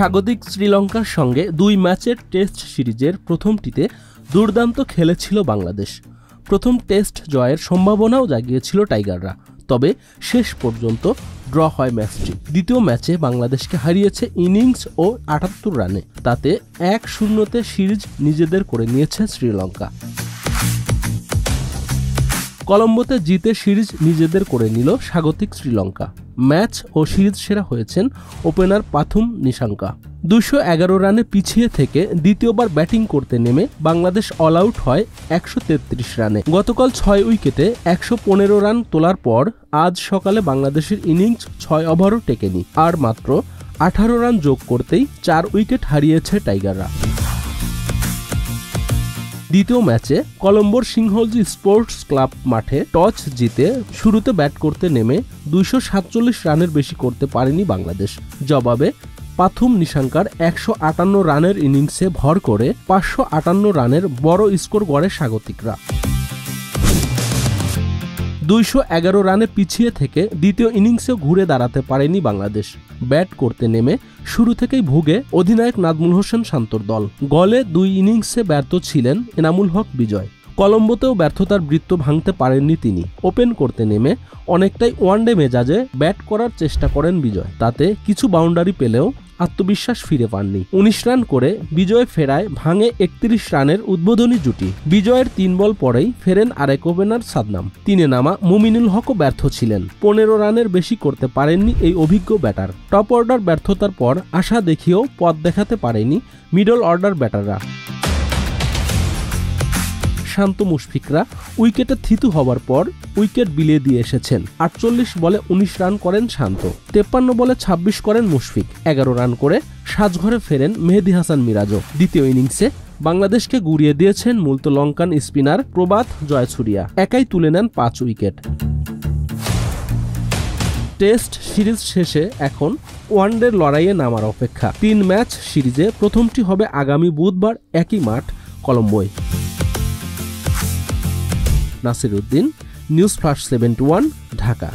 স্বাগতিক শ্রীলঙ্কার সঙ্গে ২ ম্যাচের টেস্ট সিরিজের প্রথমটিতে দুর্দান্ত খেলেছিল বাংলাদেশ। প্রথম টেস্ট জয়ের সম্ভাবনাও জাগিয়েছিল টাইগাররা, তবে শেষ পর্যন্ত ড্র হয় ম্যাচটি। দ্বিতীয় ম্যাচে বাংলাদেশকে হারিয়েছে ইনিংস ও ৭৮ রানে, তাতে ১-০তে সিরিজ নিজেদের করে নিয়েছে শ্রীলঙ্কা। কলম্বোতে জিতে সিরিজ নিজেদের করে নিল স্বাগতিক শ্রীলঙ্কা। ম্যাচ ও সিরিজ সেরা হয়েছেন ওপেনার পাথুম নিশাঙ্কা। ২১১ রানে পিছিয়ে থেকে দ্বিতীয়বার ব্যাটিং করতে নেমে বাংলাদেশ অল আউট হয় ১৩৩ রানে। গতকাল ৬ উইকেটে ১১৫ রান তোলার পর আজ সকালে বাংলাদেশের ইনিংস ৬ ওভারও টেকেনি, আর মাত্র ১৮ রান যোগ করতেই ৪ উইকেট হারিয়েছে টাইগাররা। দ্বিতীয় ম্যাচে কলম্বোর সিংহলজি স্পোর্টস ক্লাব মাঠে টস জিতে শুরুতে ব্যাট করতে নেমে ২৪৭ রানের বেশি করতে পারেনি বাংলাদেশ। জবাবে পাথুম নিশাঙ্কার ১৫৮ রানের ইনিংসে ভর করে ৫৫৮ রানের বড় স্কোর গড়ে স্বাগতিকরা। ২১১ রানে পিছিয়ে থেকে দ্বিতীয় ইনিংসেও ঘুরে দাঁড়াতে পারেনি বাংলাদেশ। ব্যাট করতে নেমে শুরু থেকেই ভুগে অধিনায়ক নাজমুল হোসেন শান্তর দল। গলে ২ ইনিংসে ব্যর্থ ছিলেন এনামুল হক বিজয়। কলম্বোতেও ব্যর্থতার বৃত্ত ভাঙতে পারেননি তিনি। ওপেন করতে নেমে অনেকটাই ওয়ানডে মেজাজে ব্যাট করার চেষ্টা করেন বিজয়, তাতে কিছু বাউন্ডারি পেলেও আত্মবিশ্বাস ফিরে পাননি। ১৯ রান করে বিজয় ফেরায় ভাঙে ৩১ রানের উদ্বোধনী জুটি। বিজয়ের ৩ বল পরেই ফেরেন আরেক ওপেনার সাদনাম। ৩-এ নামা মুমিনুল হকও ব্যর্থ ছিলেন। ১৫ রানের বেশি করতে পারেননি এই অভিজ্ঞ ব্যাটার। টপ অর্ডার ব্যর্থতার পর আশা দেখিয়েও পথ দেখাতে পারেনি মিডল অর্ডার ব্যাটাররা। শান্ত মুশফিকরা উইকেটে থিতু হওয়ার পর উইকেট বিলিয়ে দিয়ে এসেছেন। ৪৮ বলে ১৯ রান করেন শান্ত, ৫৩ বলে ২৬ করেন মুশফিক। ১১ রান করে সাজঘরে ফেরেন মেহেদী হাসান মিরাজও। দ্বিতীয় ইনিংসে বাংলাদেশকে গুড়িয়ে দিয়েছেন মূলত লঙ্কান স্পিনার প্রবাথ জয়সূরিয়া, একাই তুলে নেন ৫ উইকেট। টেস্ট সিরিজ শেষে এখন ওয়ানডের লড়াইয়ে নামার অপেক্ষা। ৩ ম্যাচ সিরিজে প্রথমটি হবে আগামী বুধবার একই মাঠ কলম্বোয়। Nasir Uddin, news flash 71, Dhaka.